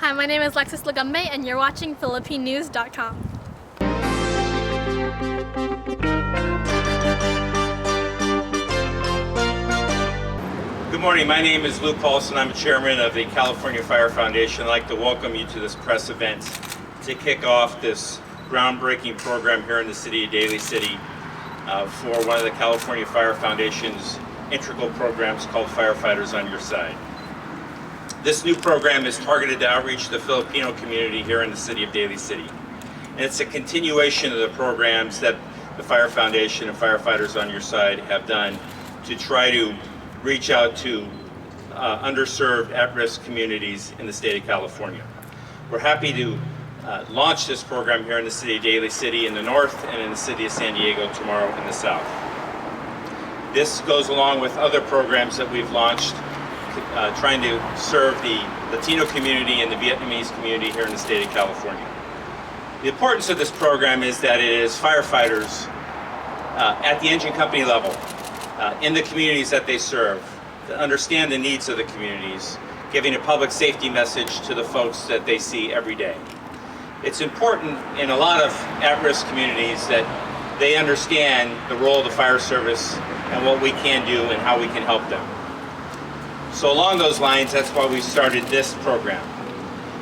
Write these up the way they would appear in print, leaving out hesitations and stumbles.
Hi, my name is Lexis Lagambe, and you're watching PhilippineNews.com. Good morning. My name is Lou Paulson. I'm chairman of the California Fire Foundation. I'd like to welcome you to this press event to kick off this groundbreaking program here in the city of Daly City for one of the California Fire Foundation's integral programs called Firefighters on Your Side. This new program is targeted to outreach the Filipino community here in the city of Daly City. And it's a continuation of the programs that the Fire Foundation and Firefighters on Your Side have done to try to reach out to underserved, at-risk communities in the state of California. We're happy to launch this program here in the city of Daly City in the north and in the city of San Diego tomorrow in the south. This goes along with other programs that we've launched trying to serve the Latino community and the Vietnamese community here in the state of California. The importance of this program is that it is firefighters at the engine company level in the communities that they serve to understand the needs of the communities, giving a public safety message to the folks that they see every day. It's important in a lot of at-risk communities that they understand the role of the fire service and what we can do and how we can help them. So along those lines, that's why we started this program.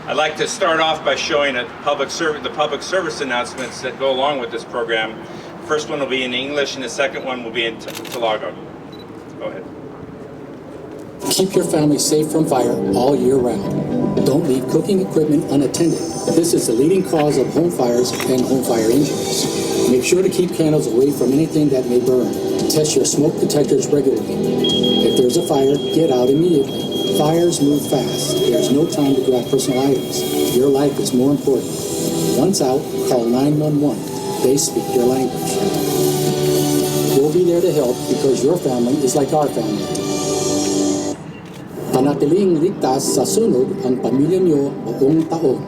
I'd like to start off by showing the public service announcements that go along with this program. The first one will be in English and the second one will be in Tagalog. Go ahead. Keep your family safe from fire all year round. Don't leave cooking equipment unattended. This is the leading cause of home fires and home fire injuries. Make sure to keep candles away from anything that may burn. Test your smoke detectors regularly. If there's a fire, get out immediately. Fires move fast. There's no time to grab personal items. Your life is more important. Once out, call 911. They speak your language. We'll be there to help because your family is like our family. Panatiling ligtas sa sunog ang pamilya niyo buong taon.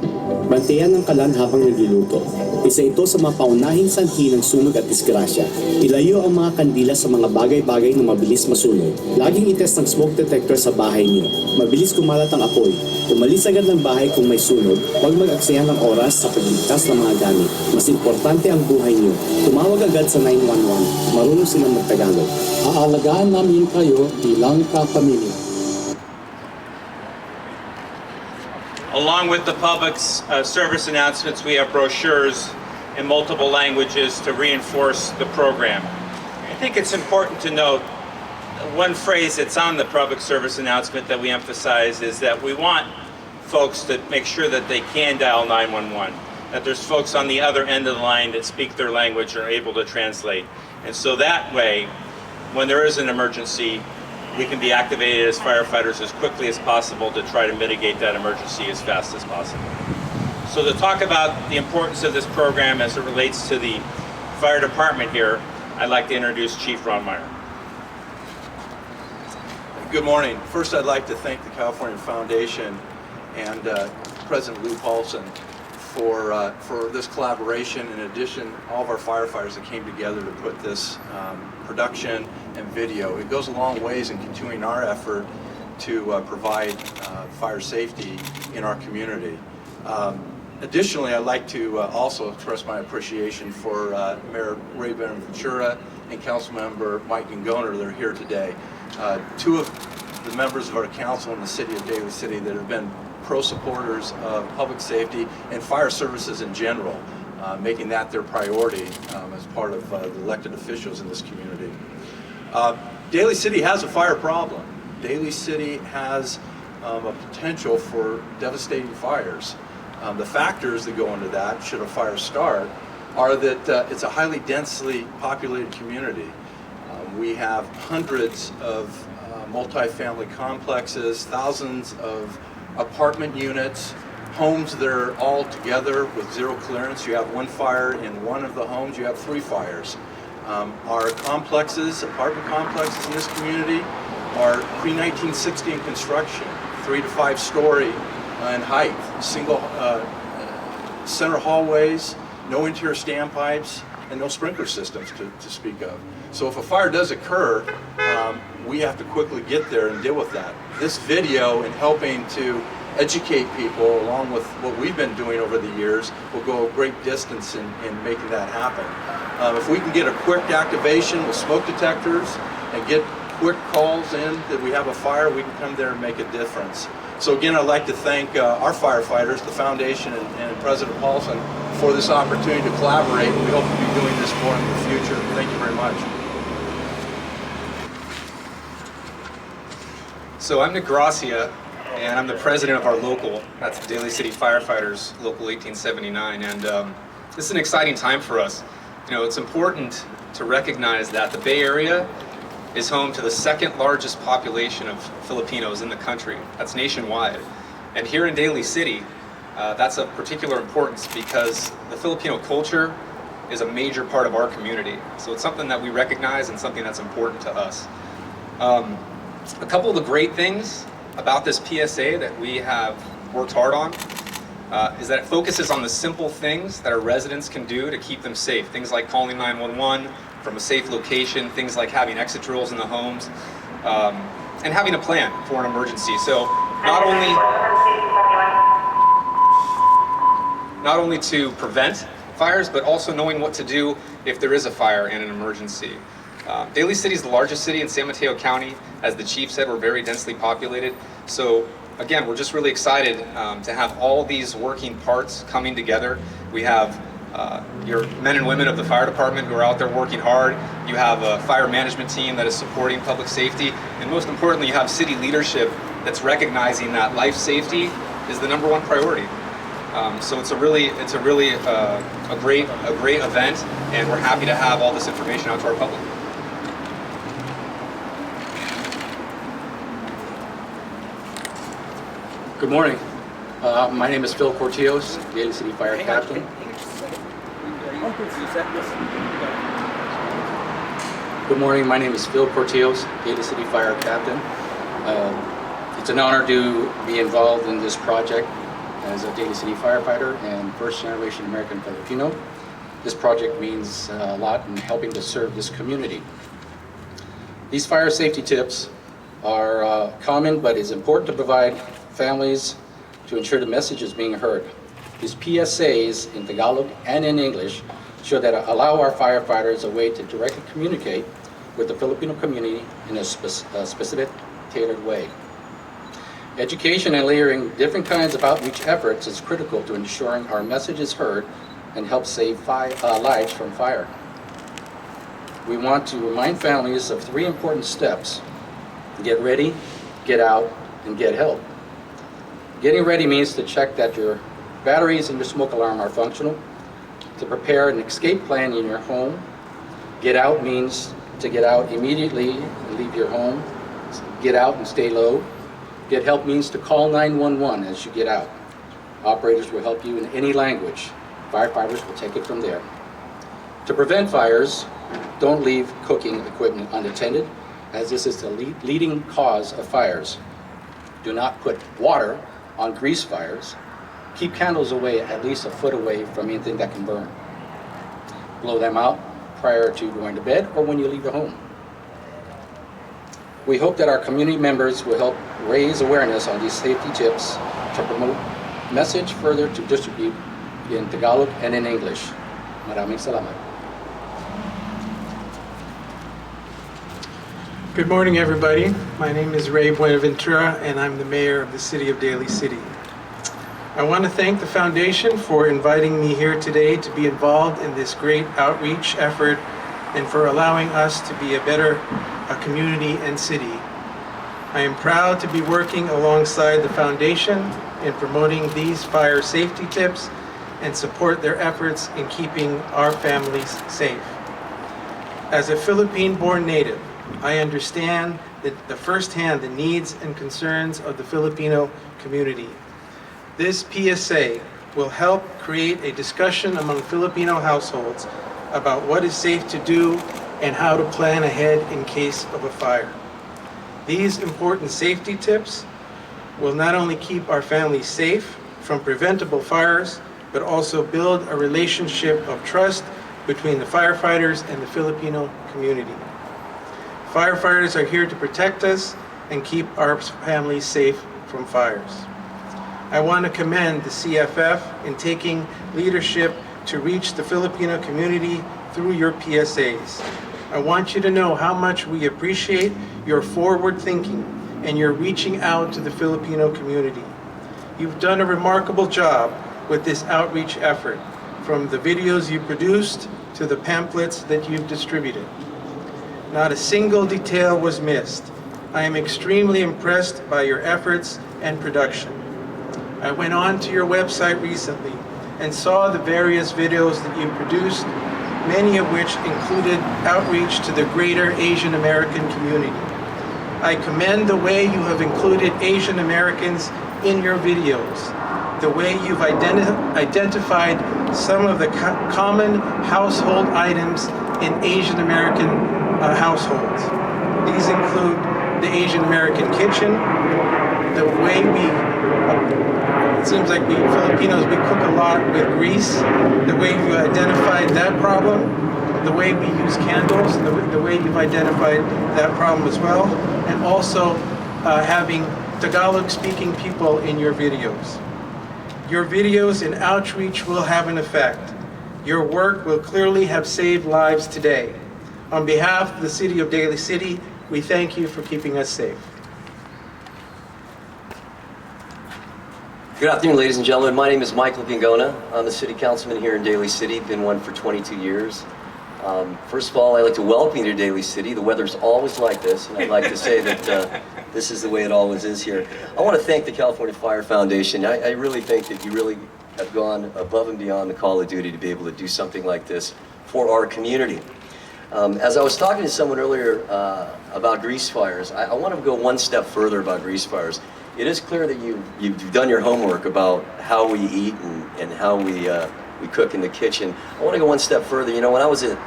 Bantayan ng kalan habang nagluluto. Isa ito sa mga paunahing sanhi ng sunog at disgrasya. Ilayo ang mga kandila sa mga bagay-bagay na mabilis masunog. Laging itest ng smoke detector sa bahay niyo. Mabilis kumalat ang apoy. Umalis agad ng bahay kung may sunog. Huwag mag-aksaya ng oras sa pagligtas ng mga gamit. Mas importante ang buhay niyo. Tumawag agad sa 911. Marunong silang magtagalog. Aalagaan namin kayo bilang kapamilya. Along with the public service announcements, we have brochures in multiple languages to reinforce the program. I think it's important to note one phrase that's on the public service announcement that we emphasize is that we want folks to make sure that they can dial 911, that there's folks on the other end of the line that speak their language and are able to translate. And so that way, when there is an emergency, we can be activated as firefighters as quickly as possible to try to mitigate that emergency as fast as possible. So to talk about the importance of this program as it relates to the fire department here, I'd like to introduce Chief Ron Meyer. Good morning. First, I'd like to thank the California Foundation and President Lou Paulson for this collaboration. In addition, all of our firefighters that came together to put this production and video. It goes a long ways in continuing our effort to provide fire safety in our community. Additionally, I'd like to also express my appreciation for Mayor Ray Ventura and Councilmember Mike Gingoner that are here today. Two of the members of our council in the city of Daly City that have been pro-supporters of public safety and fire services in general, making that their priority as part of the elected officials in this community. Daly City has a fire problem. Daly City has a potential for devastating fires. The factors that go into that, should a fire start, are that it's a highly densely populated community. We have hundreds of multifamily complexes, thousands of apartment units, homes that are all together with zero clearance. You have one fire in one of the homes, you have three fires. Our complexes, apartment complexes in this community are pre-1960 in construction, 3 to 5 story in height, single center hallways, no interior standpipes, and no sprinkler systems to speak of. So if a fire does occur, we have to quickly get there and deal with that. This video, in helping to educate people, along with what we've been doing over the years, will go a great distance in making that happen. If we can get a quick activation with smoke detectors and get quick calls in that we have a fire, we can come there and make a difference. So again, I'd like to thank our firefighters, the foundation, and President Paulson for this opportunity to collaborate. We hope to be doing this more in the future. Thank you very much. So I'm Nick Gracia, and I'm the president of our local, that's the Daly City Firefighters, Local 1879, and this is an exciting time for us. You know, it's important to recognize that the Bay Area is home to the second largest population of Filipinos in the country. That's nationwide. And here in Daly City, that's of particular importance because the Filipino culture is a major part of our community. So it's something that we recognize and something that's important to us. A couple of the great things about this PSA that we have worked hard on is that it focuses on the simple things that our residents can do to keep them safe. Things like calling 911 from a safe location, things like having exit drills in the homes, and having a plan for an emergency. So not only to prevent fires, but also knowing what to do if there is a fire and an emergency. Daly City is the largest city in San Mateo County. As the chief said, we're very densely populated. So again, we're just really excited to have all these working parts coming together. We have your men and women of the fire department who are out there working hard. You have a fire management team that is supporting public safety. And most importantly, you have city leadership that's recognizing that life safety is the #1 priority. So it's a really great event, and we're happy to have all this information out to our public. Good morning. My name is Phil Cortios, Daly City Fire Captain. Good morning. My name is Phil Cortios, Daly City Fire Captain. It's an honor to be involved in this project as a Daly City firefighter and first-generation American Filipino. This project means a lot in helping to serve this community. These fire safety tips are common, but it's important to provide families to ensure the message is being heard. These PSAs in Tagalog and in English show that allow our firefighters a way to directly communicate with the Filipino community in a specific, tailored way. Education and layering different kinds of outreach efforts is critical to ensuring our message is heard and help save lives from fire. We want to remind families of 3 important steps: get ready, get out, and get help. Getting ready means to check that your batteries and your smoke alarm are functional, to prepare an escape plan in your home. Get out means to get out immediately and leave your home. Get out and stay low. Get help means to call 911 as you get out. Operators will help you in any language. Firefighters will take it from there. To prevent fires, don't leave cooking equipment unattended, as this is the leading cause of fires. Do not put water on grease fires. Keep candles away at least a foot away from anything that can burn. Blow them out prior to going to bed or when you leave your home. We hope that our community members will help raise awareness on these safety tips to promote message further to distribute in Tagalog and in English. Maraming salamat. Good morning, everybody. My name is Ray Buenaventura, and I'm the mayor of the city of Daly City. I want to thank the foundation for inviting me here today to be involved in this great outreach effort and for allowing us to be a better community and city. I am proud to be working alongside the foundation in promoting these fire safety tips and support their efforts in keeping our families safe. As a Philippine-born native, I understand firsthand the needs and concerns of the Filipino community. This PSA will help create a discussion among Filipino households about what is safe to do and how to plan ahead in case of a fire. These important safety tips will not only keep our families safe from preventable fires, but also build a relationship of trust between the firefighters and the Filipino community. Firefighters are here to protect us and keep our families safe from fires. I want to commend the CFF in taking leadership to reach the Filipino community through your PSAs. I want you to know how much we appreciate your forward thinking and your reaching out to the Filipino community. You've done a remarkable job with this outreach effort, from the videos you produced to the pamphlets that you've distributed. Not a single detail was missed. I am extremely impressed by your efforts and production. I went on to your website recently and saw the various videos that you produced, many of which included outreach to the greater Asian American community. I commend the way you have included Asian Americans in your videos, the way you've identified some of the common household items in Asian American households. These include the Asian American kitchen, the way it seems like we Filipinos, we cook a lot with grease, the way you identified that problem, the way we use candles, the way you've identified that problem as well, and also having Tagalog-speaking people in your videos. Your videos and outreach will have an effect. Your work will clearly have saved lives today. On behalf of the City of Daly City, we thank you for keeping us safe. Good afternoon, ladies and gentlemen. My name is Michael Pingona. I'm the city councilman here in Daly City. Been one for 22 years. First of all, I'd like to welcome you to Daly City. The weather's always like this, and I'd like to say that this is the way it always is here. I want to thank the California Fire Foundation. I really think that you really have gone above and beyond the call of duty to be able to do something like this for our community. As I was talking to someone earlier about grease fires, I want to go one step further about grease fires. It is clear that you've done your homework about how we eat and how we cook in the kitchen. I want to go one step further. You know, when I was a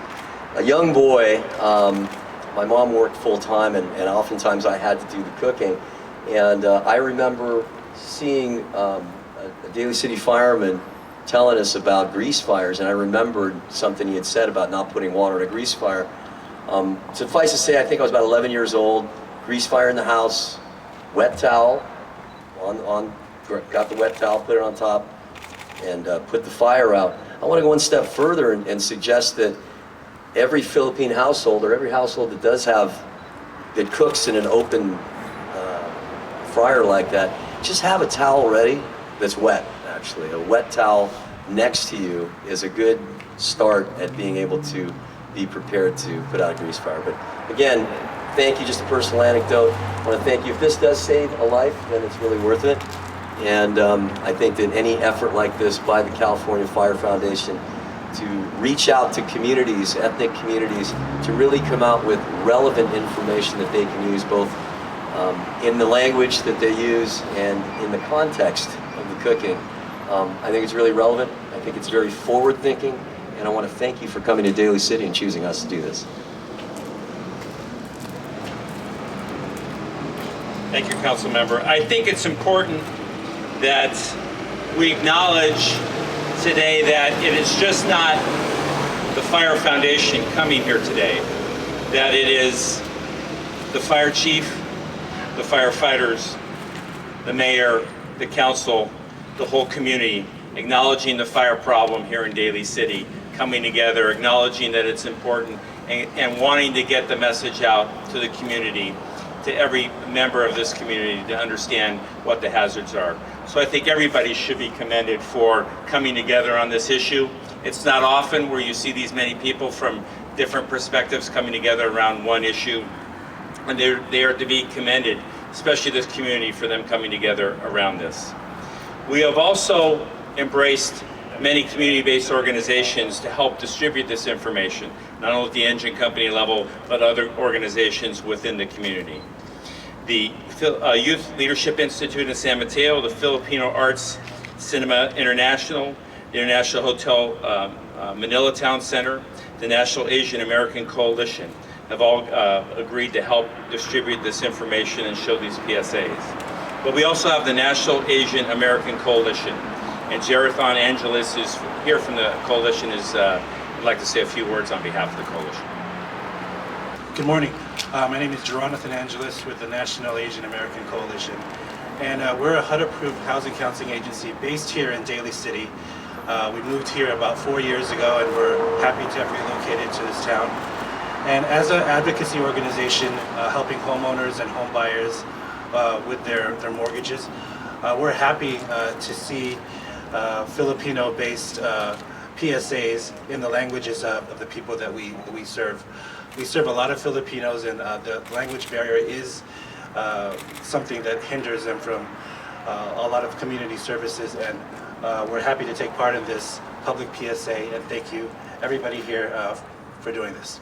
young boy, my mom worked full-time, and oftentimes I had to do the cooking. And I remember seeing a Daly City fireman telling us about grease fires, and I remembered something he had said about not putting water in a grease fire. Suffice to say, I think I was about 11 years old, grease fire in the house, wet towel, got the wet towel, put it on top, and put the fire out. I want to go one step further and suggest that every Philippine household, or every household that cooks in an open fryer like that, just have a towel ready that's wet, actually. A wet towel next to you is a good start at being able to be prepared to put out a grease fire. But again, thank you. Just a personal anecdote. I want to thank you. If this does save a life, then it's really worth it. And I think that any effort like this by the California Fire Foundation to reach out to communities, ethnic communities, to really come out with relevant information that they can use both in the language that they use and in the context of the cooking. I think it's really relevant. I think it's very forward-thinking, and I want to thank you for coming to Daly City and choosing us to do this. Thank you, Council Member. I think it's important that we acknowledge today that it is just not the Fire Foundation coming here today, that it is the fire chief, the firefighters, the mayor, the council, the whole community, acknowledging the fire problem here in Daly City, coming together, acknowledging that it's important, and wanting to get the message out to the community, to every member of this community, to understand what the hazards are. So I think everybody should be commended for coming together on this issue. It's not often where you see these many people from different perspectives coming together around one issue, and they are to be commended, especially this community, for them coming together around this. We have also embraced many community-based organizations to help distribute this information, not only at the engine company level, but other organizations within the community. The Youth Leadership Institute in San Mateo, the Filipino Arts Cinema International, the International Hotel Manila Town Center, the National Asian American Coalition have all agreed to help distribute this information and show these PSAs. But we also have the National Asian American Coalition, and Jerathan Angeles is here from the coalition. Would like to say a few words on behalf of the coalition. Good morning. My name is Jerathan Angeles with the National Asian American Coalition. And we're a HUD-approved housing counseling agency based here in Daly City. We moved here about 4 years ago, and we're happy to have relocated to this town. And as an advocacy organization helping homeowners and home buyers with their mortgages, we're happy to see Filipino-based PSAs in the languages of the people that we serve. We serve a lot of Filipinos, and the language barrier is something that hinders them from a lot of community services, and we're happy to take part in this public PSA, and thank you everybody here for doing this.